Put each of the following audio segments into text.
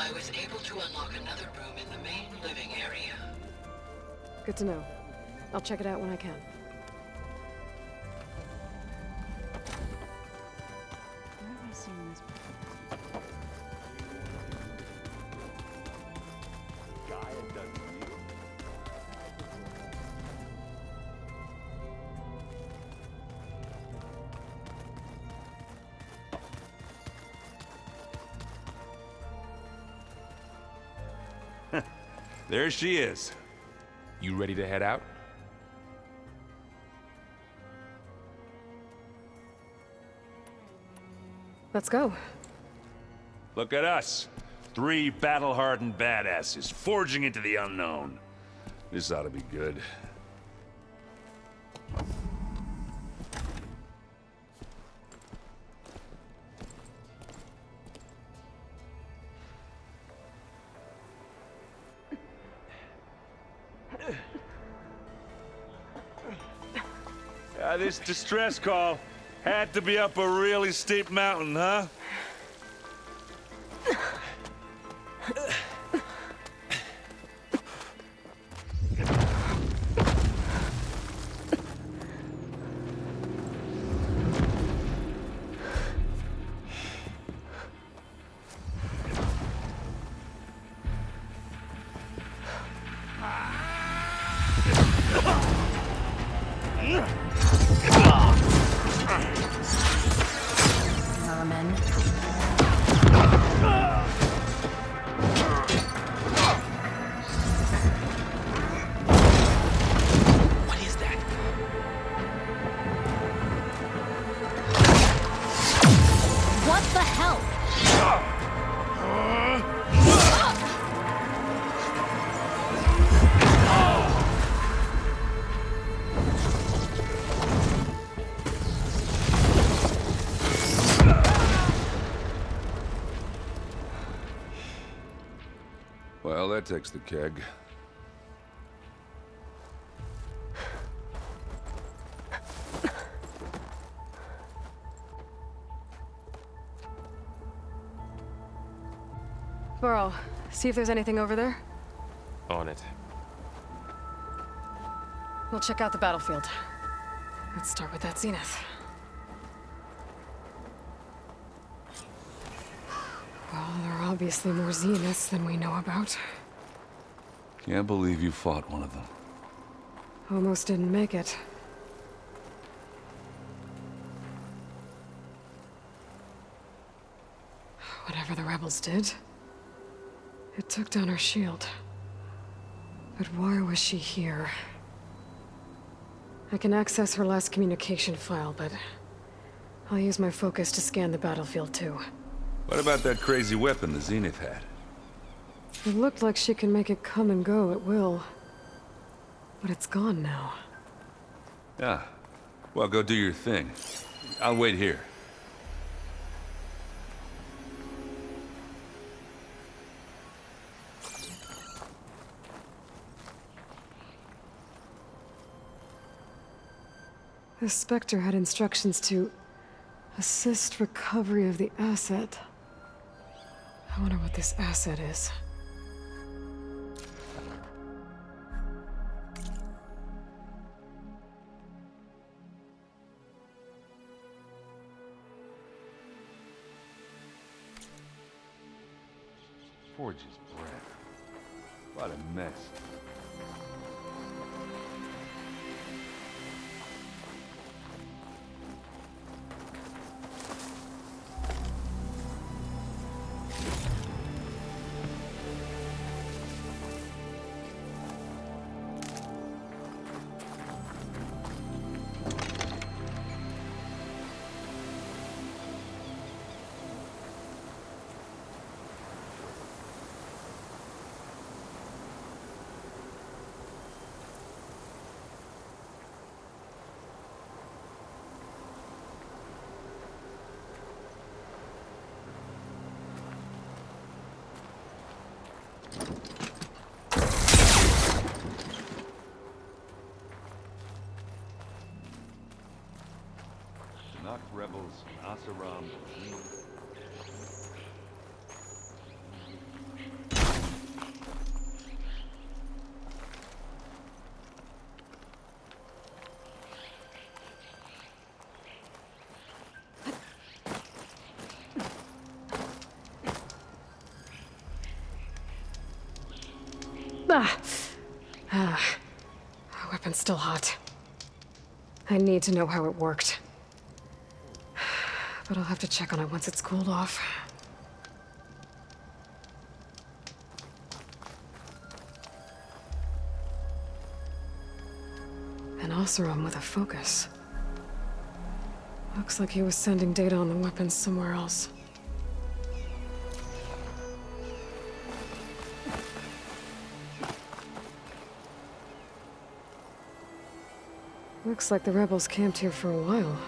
I was able to unlock another room in the main living area. Good to know. I'll check it out when I can. Where have I seen this before? There she is. You ready to head out? Let's go. Look at us. 3 battle-hardened badasses forging into the unknown. This ought to be good. This distress call had to be up a really steep mountain, huh? Vermin. What is that? What the hell? Well, that takes the keg. Burl, see if there's anything over there. On it. We'll check out the battlefield. Let's start with that zenith. Well, there are obviously more zeniths than we know about. Can't believe you fought one of them. Almost didn't make it. Whatever the rebels did, it took down our shield. But why was she here? I can access her last communication file, but I'll use my focus to scan the battlefield too. What about that crazy weapon the Zenith had? It looked like she can make it come and go at will. But it's gone now. Yeah. Well, go do your thing. I'll wait here. The Spectre had instructions to assist recovery of the asset. I wonder what this asset is. Forge's breath. What a mess. Not rebels, Asaram. Our weapon's still hot. I need to know how it worked. But I'll have to check on it once it's cooled off. An Oseram with a focus. Looks like he was sending data on the weapons somewhere else. Looks like the rebels camped here for a while.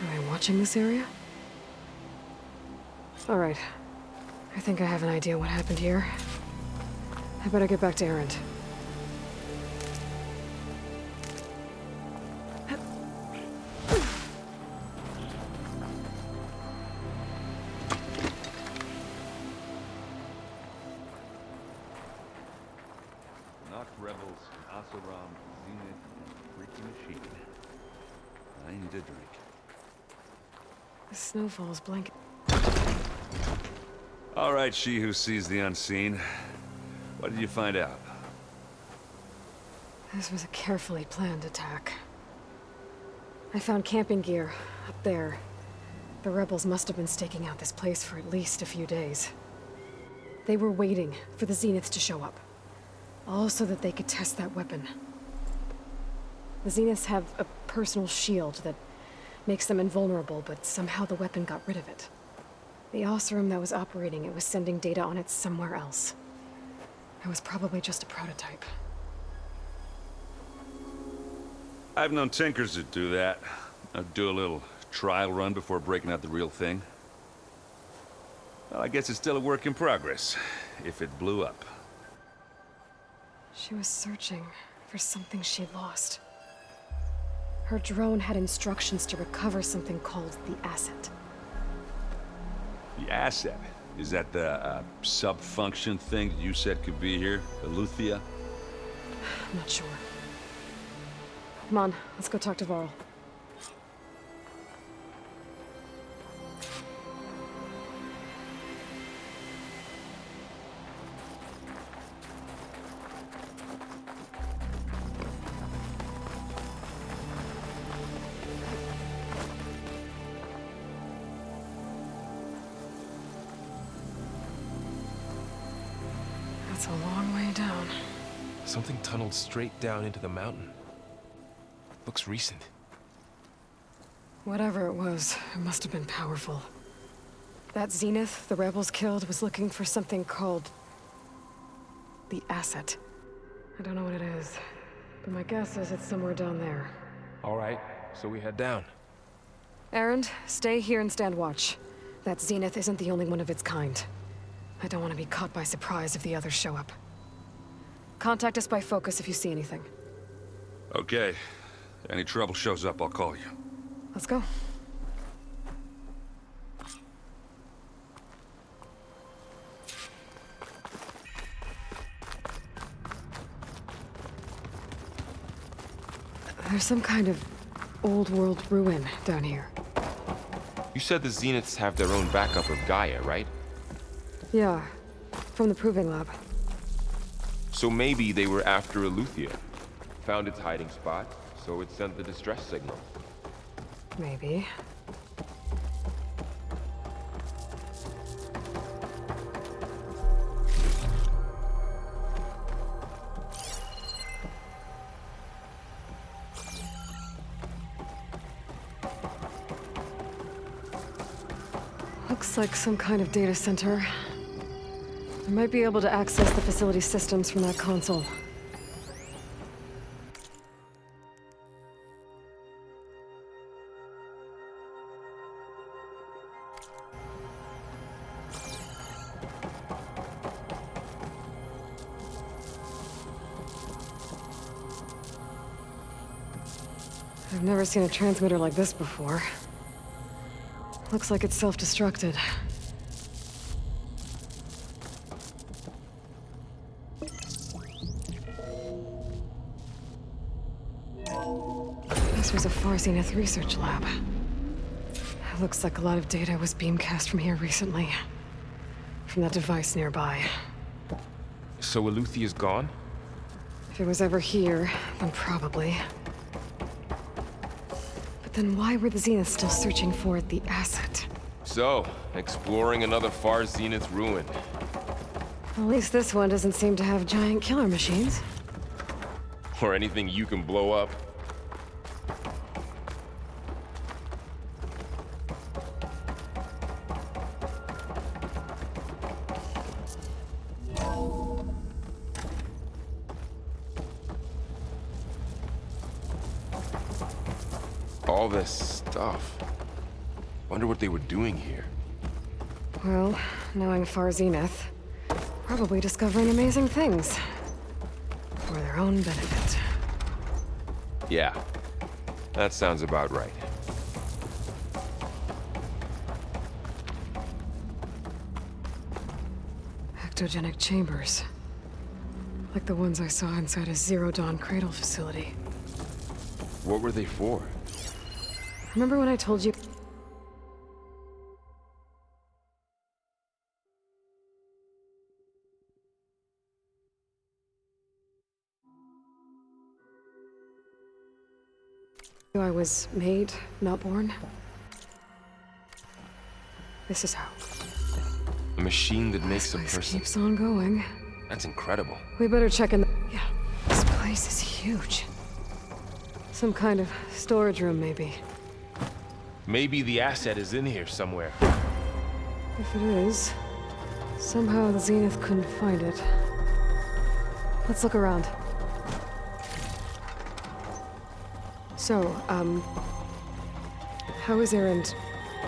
Are they watching this area? Alright. I think I have an idea what happened here. I better get back to Erend. Knock rebels, Oseram, Zenith, and freaky machine. I need a drink. The snowfall's blanket. All right, she who sees the unseen. What did you find out? This was a carefully planned attack. I found camping gear up there. The rebels must have been staking out this place for at least a few days. They were waiting for the Zeniths to show up. All so that they could test that weapon. The Zeniths have a personal shield that makes them invulnerable, but somehow the weapon got rid of it. The Oseram that was operating it was sending data on it somewhere else. It was probably just a prototype. I've known tinkers that do that. I'd do a little trial run before breaking out the real thing. Well, I guess it's still a work in progress, if it blew up. She was searching for something she lost. Her drone had instructions to recover something called the asset. The asset? Is that the sub-function thing you said could be here? Eleuthia? I'm not sure. Come on, let's go talk to Varl. That's a long way down. Something tunneled straight down into the mountain. Looks recent. Whatever it was, it must have been powerful. That Zenith the rebels killed was looking for something called the asset. I don't know what it is, but my guess is it's somewhere down there. All right, so we head down. Erend, stay here and stand watch. That Zenith isn't the only one of its kind. I don't want to be caught by surprise if the others show up. Contact us by focus if you see anything. Okay. Any trouble shows up, I'll call you. Let's go. There's some kind of old world ruin down here. You said the Zeniths have their own backup of Gaia, right? Yeah, from the proving lab. So maybe they were after Eleuthia. Found its hiding spot, so it sent the distress signal. Maybe. Looks like some kind of data center. I might be able to access the facility systems from that console. I've never seen a transmitter like this before. Looks like it's self-destructed. This was a Far Zenith research lab. Looks like a lot of data was beamcast from here recently. From that device nearby. So Eluthia's gone? If it was ever here, then probably. But then why were the Zeniths still searching for the asset? So, exploring another far Zenith ruin. At least this one doesn't seem to have giant killer machines. Or anything you can blow up. All this stuff. Wonder what they were doing here. Well, knowing Far Zenith, probably discovering amazing things. For their own benefit. Yeah, that sounds about right. Ectogenic chambers. Like the ones I saw inside a Zero Dawn Cradle facility. What were they for? Remember when I told you... I was made, not born? This is how. A machine that makes a This person. keeps on going. That's incredible. We better check in the... Yeah, this place is huge. Some kind of storage room, maybe. Maybe the asset is in here somewhere. If it is, somehow the Zenith couldn't find it. Let's look around. So, how is Erend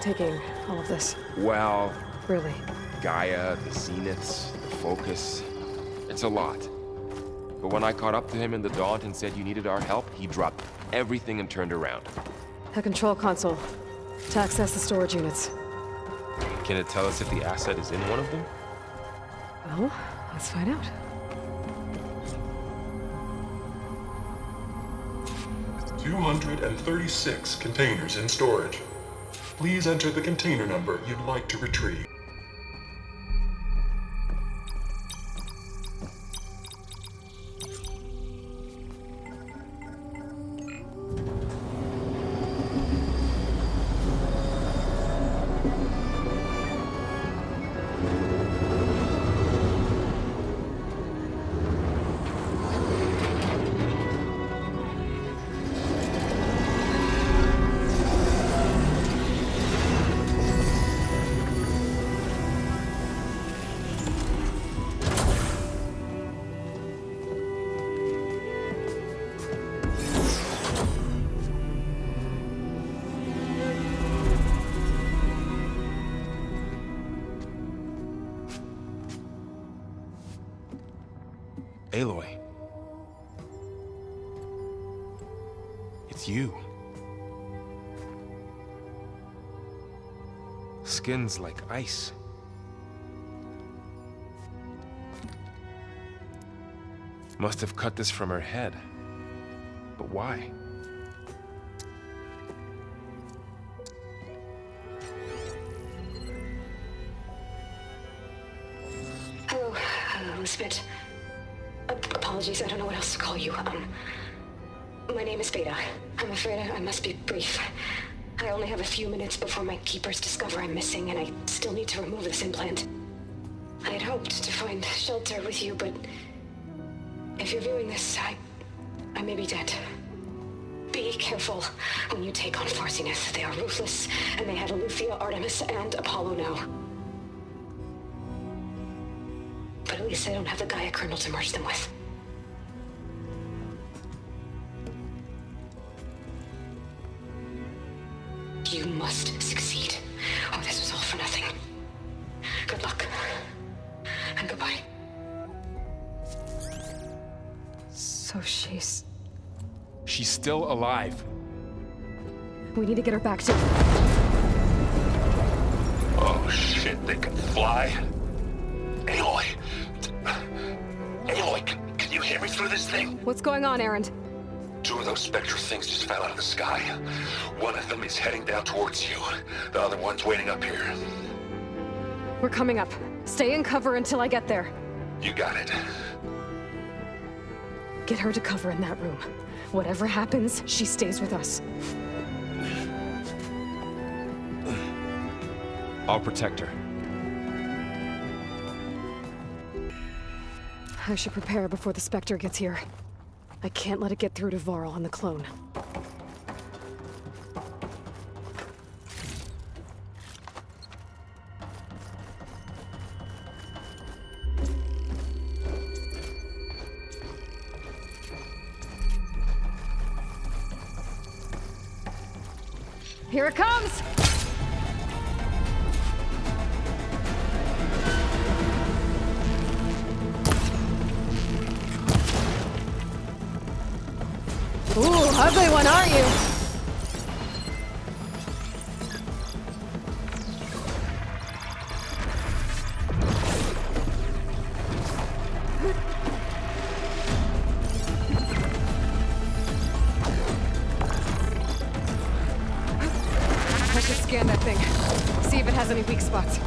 taking all of this? Well, Really? Gaia, the Zeniths, the Focus. It's a lot. But when I caught up to him in the Daunt and said you needed our help, he dropped everything and turned around. A control console. To access the storage units. Can it tell us if the asset is in one of them? Well, let's find out. There 236 containers in storage. Please enter the container number you'd like to retrieve. Aloy. It's you. Skin's like ice. Must have cut this from her head. But why? Hello, Elizabeth. Apologies, I don't know what else to call you. My name is Veda. I'm afraid I must be brief. I only have a few minutes before my keepers discover I'm missing, and I still need to remove this implant. I had hoped to find shelter with you, but if you're viewing this, I may be dead. Be careful when you take on Far Zenith. They are ruthless, and they have Eleuthia, Artemis, and Apollo now. But at least I don't have the Gaia kernel to merge them with. You must succeed, or this was all for nothing. Good luck. And goodbye. So she's... She's still alive. We need to get her back to... Oh shit, they can fly? Aloy! Aloy, can you hear me through this thing? What's going on, Erend? Two of those spectral things just fell out of the sky. One of them is heading down towards you. The other one's waiting up here. We're coming up. Stay in cover until I get there. You got it. Get her to cover in that room. Whatever happens, she stays with us. I'll protect her. I should prepare before the Spectre gets here. I can't let it get through to Varl and the clone. Here it comes! Ooh, ugly one, aren't you? I should scan that thing. See if it has any weak spots.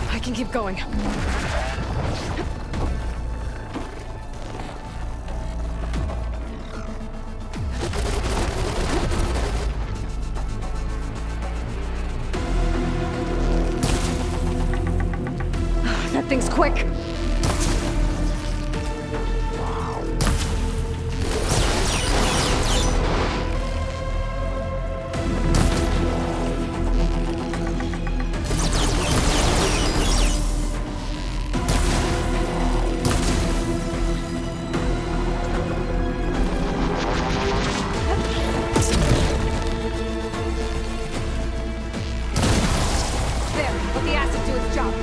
I can keep going. That thing's quick. There, let the acid do its job.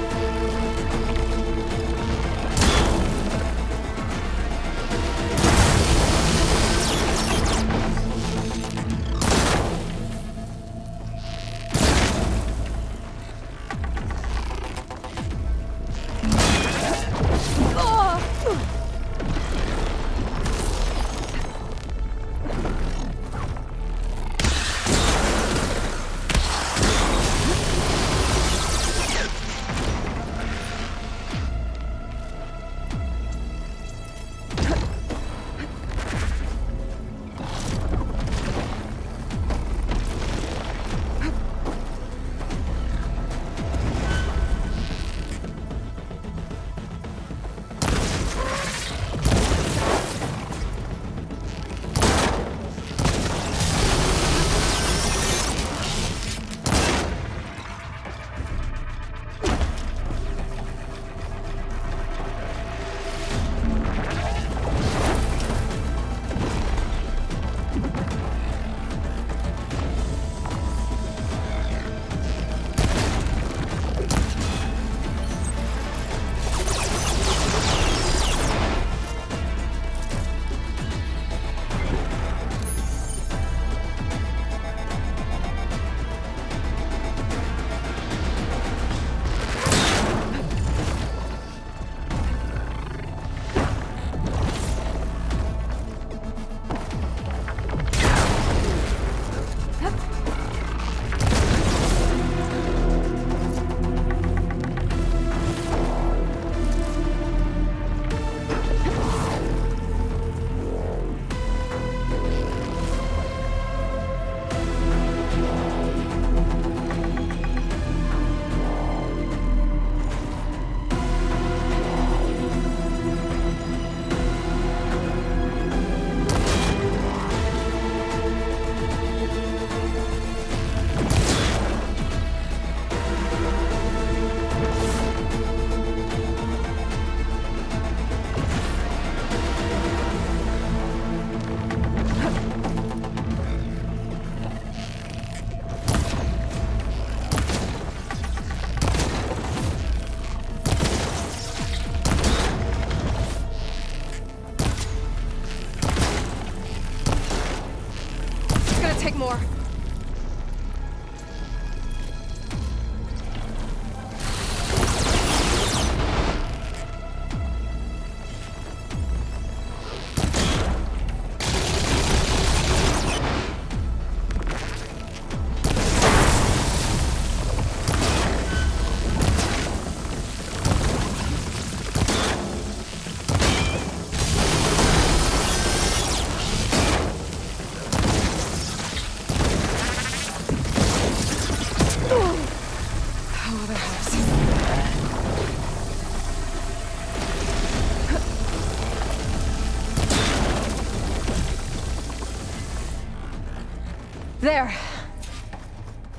There.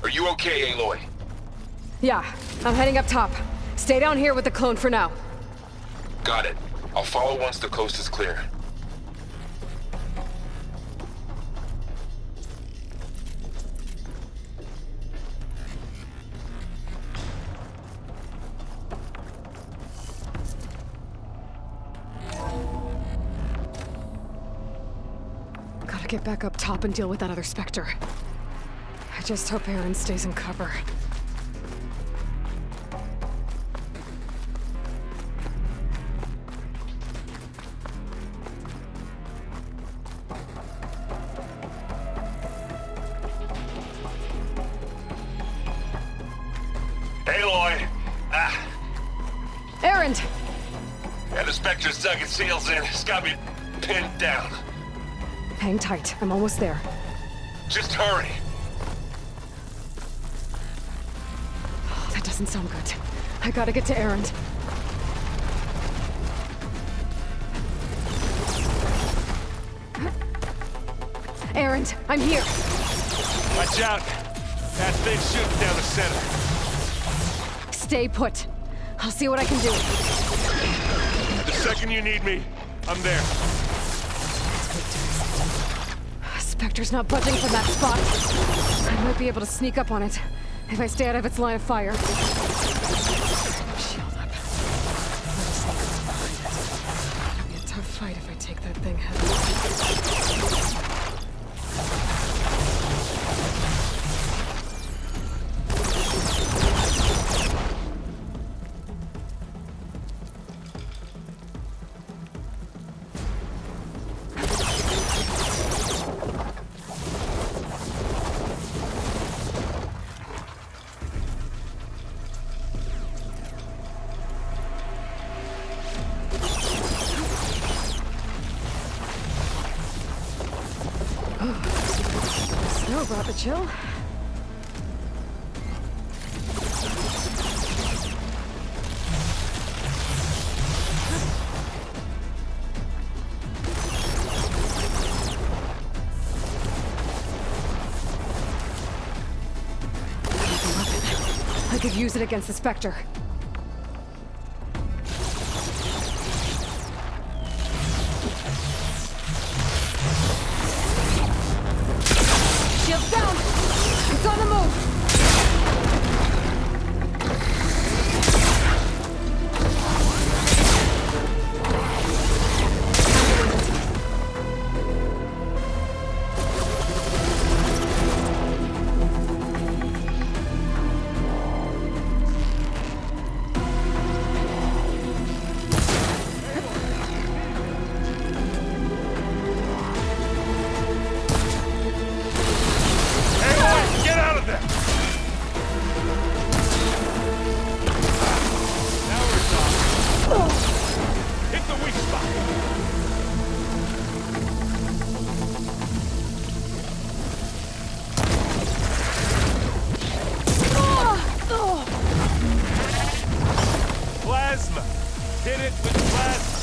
Are you okay, Aloy? Yeah, I'm heading up top. Stay down here with the clone for now. Got it. I'll follow once the coast is clear. Gotta get back up top and deal with that other Spectre. I just hope Aaron stays in cover. Aloy! Aaron! Yeah, the Spectre's dug its heels in. It's got me pinned down. Hang tight, I'm almost there. Just hurry. Oh, that doesn't sound good. I gotta get to Aaron. Aaron, I'm here. Watch out! That thing's shooting down the center. Stay put. I'll see what I can do. The second you need me, I'm there. Spectre's not budging from that spot. I might be able to sneak up on it if I stay out of its line of fire. Shield up. It'll be a tough fight if I take that thing head on. Snow brought the chill. I could use it against the Spectre. Shields down! It's on the move! Get out of there! Now we're talking. Hit the weak spot. Plasma. Hit it with plasma.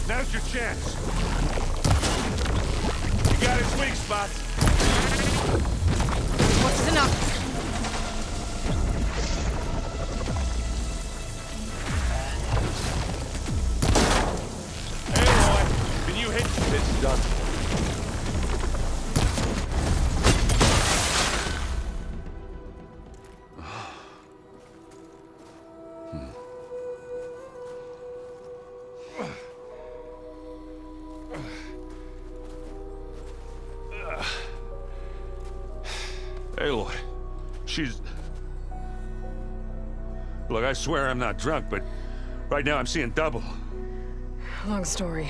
Now's your chance. You got his weak spots. What's enough? Hey, Roy. Can you hit this done? Aloy, she's... Look, I swear I'm not drunk, but right now I'm seeing double. Long story,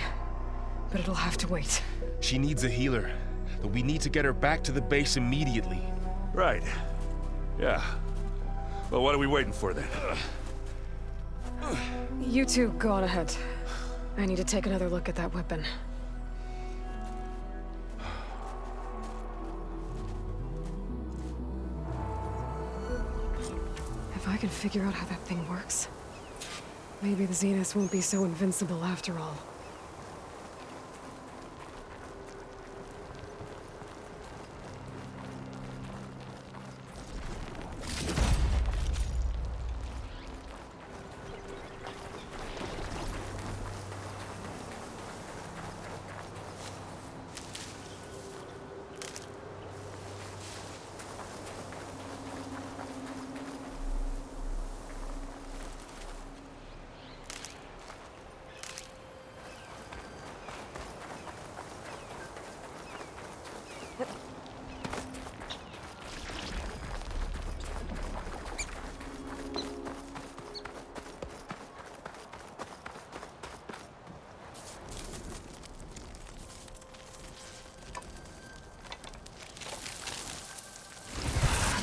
but it'll have to wait. She needs a healer, but we need to get her back to the base immediately. Right. Yeah. Well, what are we waiting for then? You two go on ahead. I need to take another look at that weapon. If I can figure out how that thing works, maybe the Zeniths won't be so invincible after all.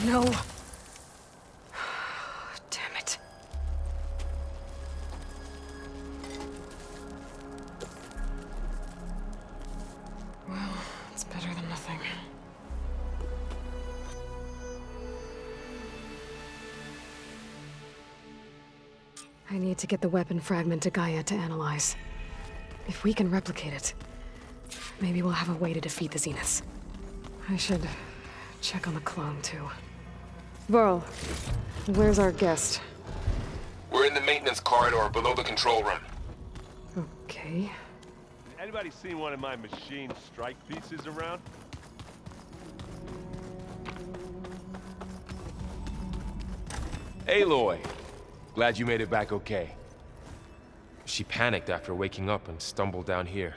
No. Damn it. Well, it's better than nothing. I need to get the weapon fragment to Gaia to analyze. If we can replicate it, maybe we'll have a way to defeat the Zeniths. I should check on the clone, too. Varl, where's our guest? We're in the maintenance corridor below the control room. Okay. Anybody seen one of my machine strike pieces around? Aloy! Glad you made it back okay. She panicked after waking up and stumbled down here.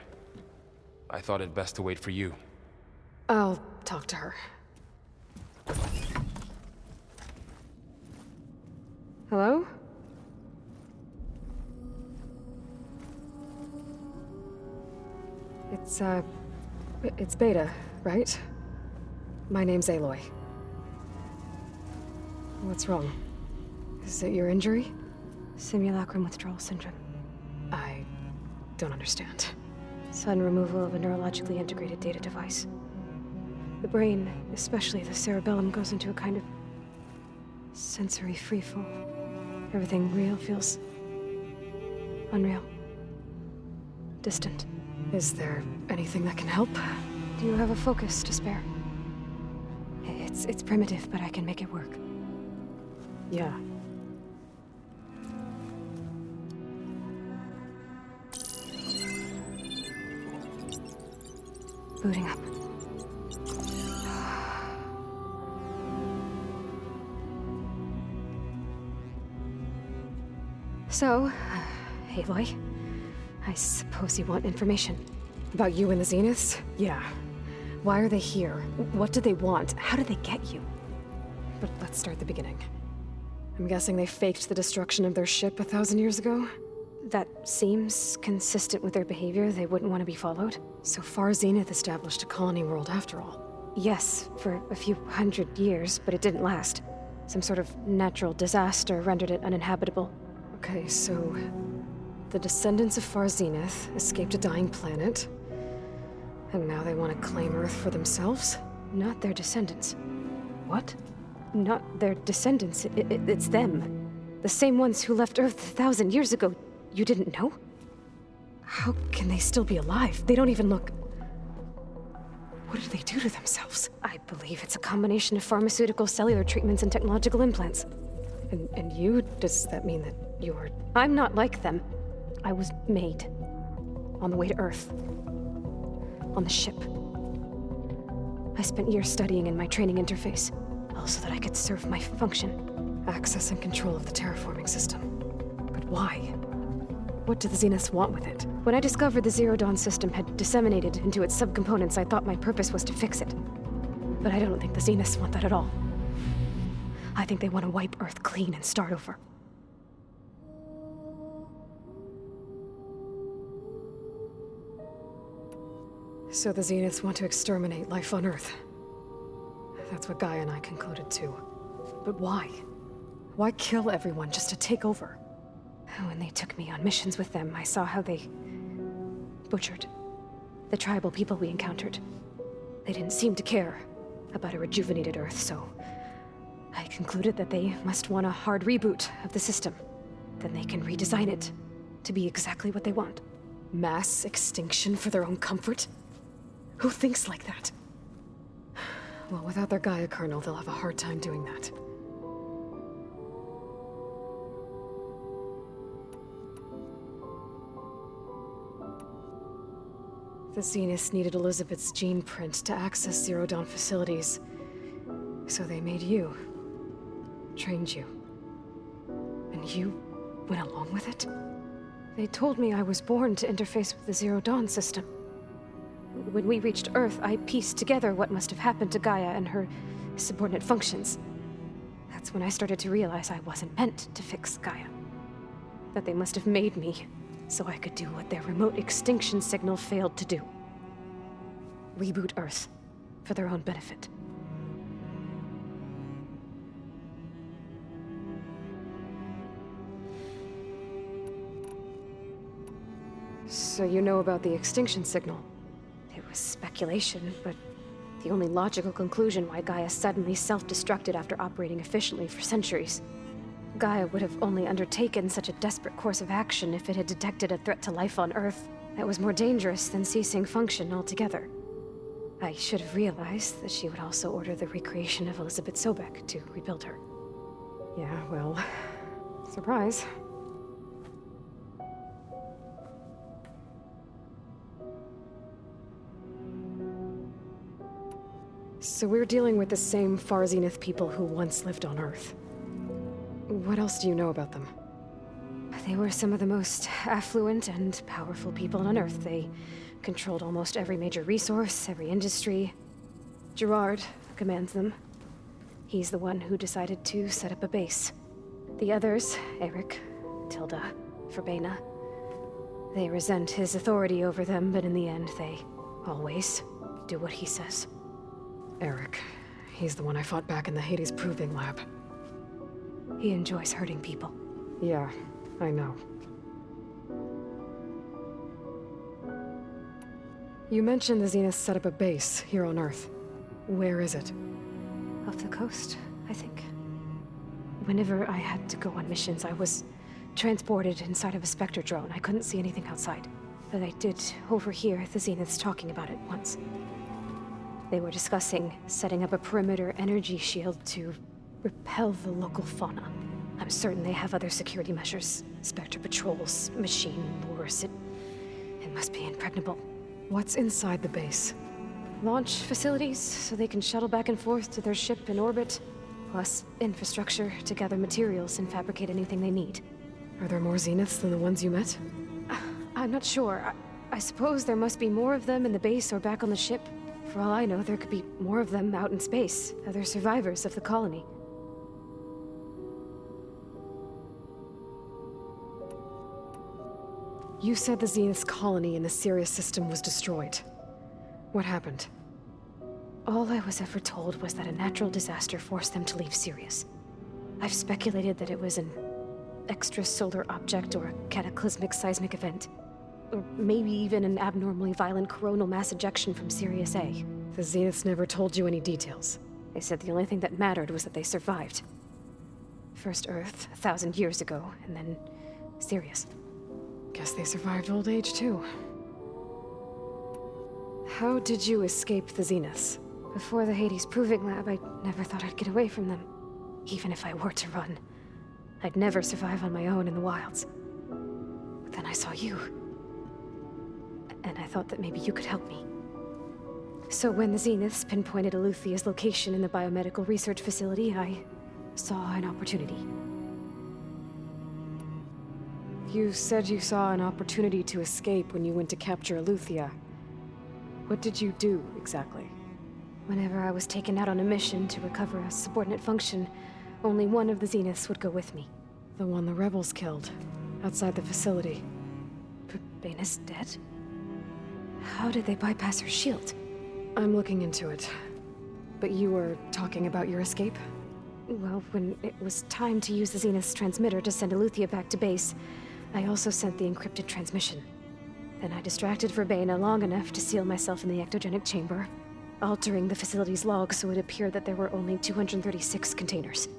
I thought it best to wait for you. I'll talk to her. Hello? It's Beta, right? My name's Aloy. What's wrong? Is it your injury? Simulacrum withdrawal syndrome. I don't understand. Sudden removal of a neurologically integrated data device. The brain, especially the cerebellum, goes into a kind of sensory freefall. Everything real feels unreal. Distant. Is there anything that can help? Do you have a focus to spare? It's primitive, but I can make it work. Yeah. Booting up. So, Aloy, I suppose you want information. About you and the Zeniths? Yeah. Why are they here? What do they want? How did they get you? But let's start at the beginning. I'm guessing they faked the destruction of their ship 1,000 years ago? That seems consistent with their behavior. They wouldn't want to be followed. So far, Zenith established a colony world after all. Yes, for a few hundred years, but it didn't last. Some sort of natural disaster rendered it uninhabitable. Okay, so the descendants of Far Zenith escaped a dying planet, and now they want to claim Earth for themselves? Not their descendants. What? Not their descendants. It's them. The same ones who left Earth 1,000 years ago. You didn't know? How can they still be alive? They don't even look... What did they do to themselves? I believe it's a combination of pharmaceutical, cellular treatments, and technological implants. And you? Does that mean that you're... I'm not like them. I was made. On the way to Earth. On the ship. I spent years studying in my training interface, all so that I could serve my function. Access and control of the terraforming system. But why? What do the Zeniths want with it? When I discovered the Zero Dawn system had disseminated into its subcomponents, I thought my purpose was to fix it. But I don't think the Zeniths want that at all. I think they want to wipe Earth clean and start over. So the Zeniths want to exterminate life on Earth. That's what Gaia and I concluded too. But why? Why kill everyone just to take over? When they took me on missions with them, I saw how they butchered the tribal people we encountered. They didn't seem to care about a rejuvenated Earth, so I concluded that they must want a hard reboot of the system. Then they can redesign it to be exactly what they want. Mass extinction for their own comfort? Who thinks like that? Well, without their Gaia kernel, they'll have a hard time doing that. The Zeniths needed Elizabeth's gene print to access Zero Dawn facilities. So they made you. Trained you. And you went along with it? They told me I was born to interface with the Zero Dawn system. When we reached Earth, I pieced together what must have happened to Gaia and her subordinate functions. That's when I started to realize I wasn't meant to fix Gaia. That they must have made me so I could do what their remote extinction signal failed to do. Reboot Earth for their own benefit. So you know about the extinction signal? It was speculation, but the only logical conclusion why Gaia suddenly self-destructed after operating efficiently for centuries. Gaia would have only undertaken such a desperate course of action if it had detected a threat to life on Earth that was more dangerous than ceasing function altogether. I should have realized that she would also order the recreation of Elizabeth Sobek to rebuild her. Yeah, well, surprise. So we're dealing with the same Far Zenith people who once lived on Earth. What else do you know about them? They were some of the most affluent and powerful people on Earth. They controlled almost every major resource, every industry. Gerard commands them. He's the one who decided to set up a base. The others, Eric, Tilda, Verbena, they resent his authority over them, but in the end, they always do what he says. Eric. He's the one I fought back in the Hades Proving Lab. He enjoys hurting people. Yeah, I know. You mentioned the Zeniths set up a base here on Earth. Where is it? Off the coast, I think. Whenever I had to go on missions, I was transported inside of a Spectre drone. I couldn't see anything outside. But I did overhear the Zeniths talking about it once. They were discussing setting up a perimeter energy shield to repel the local fauna. I'm certain they have other security measures. Spectre patrols, machine lures. It must be impregnable. What's inside the base? Launch facilities, so they can shuttle back and forth to their ship in orbit. Plus infrastructure to gather materials and fabricate anything they need. Are there more Zeniths than the ones you met? I'm not sure. I suppose there must be more of them in the base or back on the ship. For all I know, there could be more of them out in space, other survivors of the colony. You said the Zenith's colony in the Sirius system was destroyed. What happened? All I was ever told was that a natural disaster forced them to leave Sirius. I've speculated that it was an extrasolar object or a cataclysmic seismic event. Or maybe even an abnormally violent coronal mass ejection from Sirius A. The Zeniths never told you any details. They said the only thing that mattered was that they survived. First Earth, 1,000 years ago, and then Sirius. Guess they survived old age, too. How did you escape the Zeniths? Before the Hades Proving Lab, I never thought I'd get away from them. Even if I were to run, I'd never survive on my own in the wilds. But then I saw you. And I thought that maybe you could help me. So when the Zeniths pinpointed Eluthia's location in the biomedical research facility, I saw an opportunity. You said you saw an opportunity to escape when you went to capture Eluthia. What did you do, exactly? Whenever I was taken out on a mission to recover a subordinate function, only one of the Zeniths would go with me. The one the rebels killed, outside the facility. Baina's dead? How did they bypass her shield? I'm looking into it. But you were talking about your escape? Well, when it was time to use the Zenith's transmitter to send Eluthia back to base, I also sent the encrypted transmission. Then I distracted Verbena long enough to seal myself in the ectogenic chamber, altering the facility's log so it appeared that there were only 236 containers.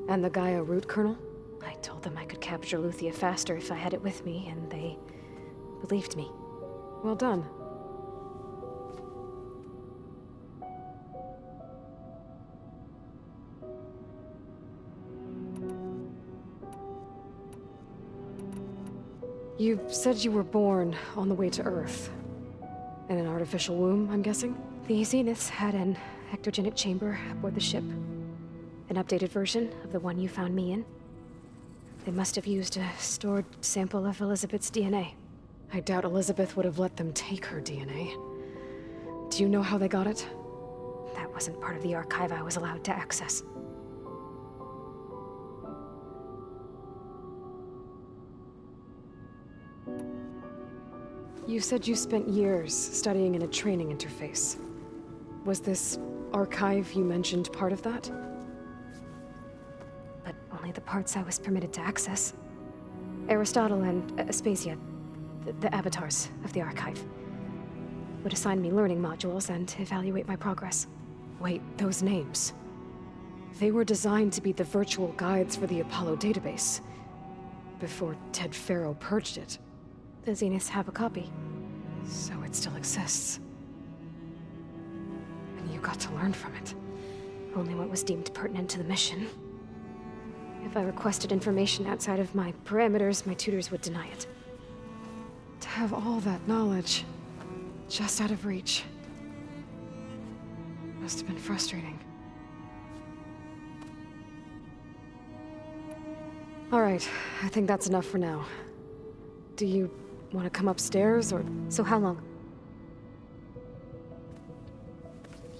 And the Gaia root kernel? I told them I could capture Eluthia faster if I had it with me, and they believed me. Well done. You said you were born on the way to Earth. In an artificial womb, I'm guessing? The Zeniths had an ectogenic chamber aboard the ship. An updated version of the one you found me in. They must have used a stored sample of Elizabeth's DNA. I doubt Elizabeth would have let them take her DNA. Do you know how they got it? That wasn't part of the archive I was allowed to access. You said you spent years studying in a training interface. Was this archive you mentioned part of that? But only the parts I was permitted to access. Aristotle and Aspasia, the avatars of the archive, would assign me learning modules and evaluate my progress. Wait, those names. They were designed to be the virtual guides for the Apollo database. Before Ted Faro purged it. The Zeniths have a copy. So it still exists. And you got to learn from it. Only what was deemed pertinent to the mission. If I requested information outside of my parameters, my tutors would deny it. To have all that knowledge, just out of reach. Must have been frustrating. All right, I think that's enough for now. Do you want to come upstairs, or...? So how long?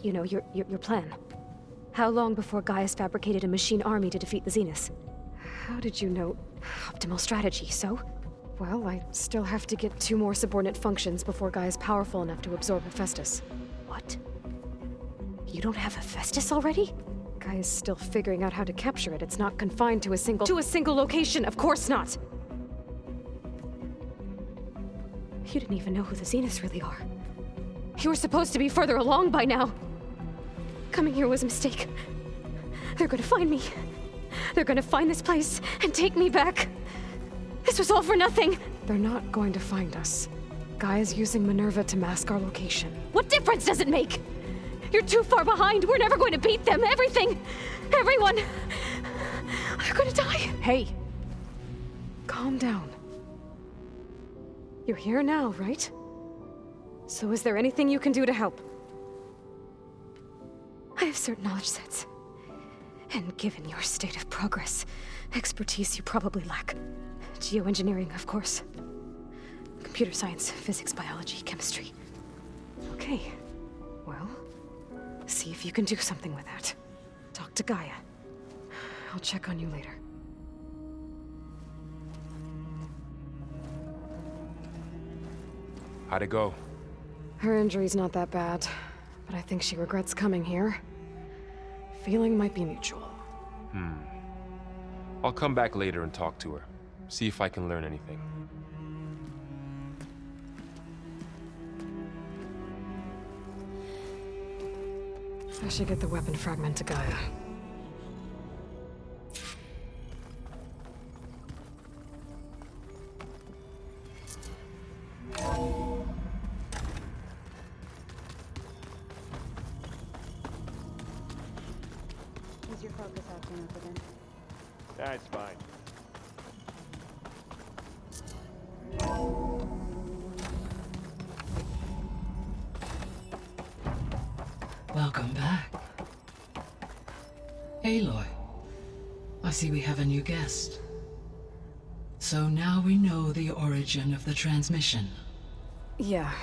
You know, your plan. How long before Gaius fabricated a machine army to defeat the Zeniths? How did you know? Optimal strategy, so? Well, I still have to get 2 more subordinate functions before Gaia's powerful enough to absorb Hephaestus. What? You don't have Hephaestus already? Gaia's still figuring out how to capture it. It's not confined to a single... To a single location! Of course not! You didn't even know who the Zeniths really are. You were supposed to be further along by now! Coming here was a mistake. They're gonna find me. They're gonna find this place and take me back. This was all for nothing! They're not going to find us. Gaia's using Minerva to mask our location. What difference does it make? You're too far behind. We're never going to beat them. Everything, everyone, they're gonna die. Hey, calm down. You're here now, right? So is there anything you can do to help? I have certain knowledge sets. And given your state of progress, expertise you probably lack. Geoengineering, of course. Computer science, physics, biology, chemistry. Okay. Well, see if you can do something with that. Talk to Gaia. I'll check on you later. How'd it go? Her injury's not that bad, but I think she regrets coming here. Feeling might be mutual. I'll come back later and talk to her. See if I can learn anything. I should get the weapon fragment to Gaia. That's fine. Welcome back. Aloy, I see we have a new guest. So now we know the origin of the transmission. Yeah.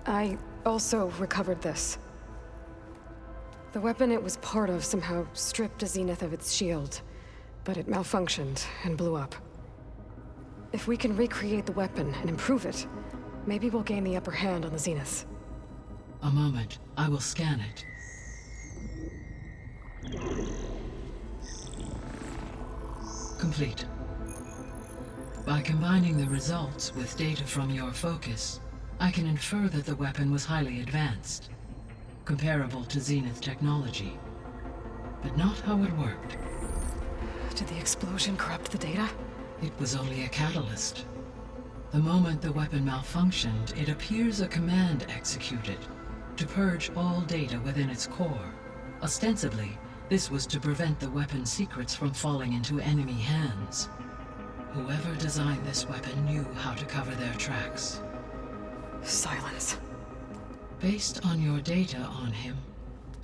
I also recovered this. The weapon it was part of somehow stripped a Zenith of its shield, but it malfunctioned and blew up. If we can recreate the weapon and improve it, maybe we'll gain the upper hand on the Zeniths. A moment, I will scan it. Complete. By combining the results with data from your focus, I can infer that the weapon was highly advanced, comparable to Zenith technology, but not how it worked. Did the explosion corrupt the data? It was only a catalyst. The moment the weapon malfunctioned, it appears a command executed to purge all data within its core. Ostensibly, this was to prevent the weapon's secrets from falling into enemy hands. Whoever designed this weapon knew how to cover their tracks. Silence. Based on your data on him,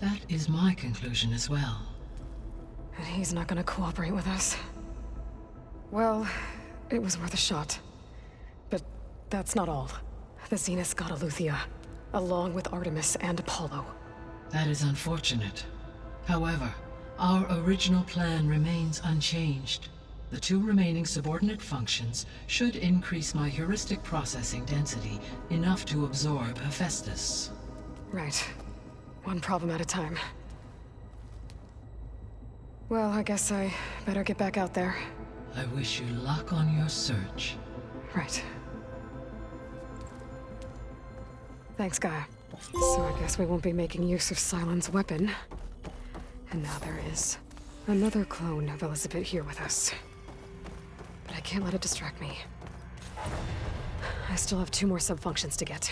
that is my conclusion as well. And he's not gonna cooperate with us. Well, it was worth a shot. But that's not all. The Zeniths got Aletheia, along with Artemis and Apollo. That is unfortunate. However, our original plan remains unchanged. The 2 remaining subordinate functions should increase my heuristic processing density enough to absorb Hephaestus. Right. One problem at a time. Well, I guess I better get back out there. I wish you luck on your search. Right. Thanks, Gaia. So I guess we won't be making use of Cylon's weapon. And now there is another clone of Elizabeth here with us. But I can't let it distract me. I still have 2 more sub-functions to get.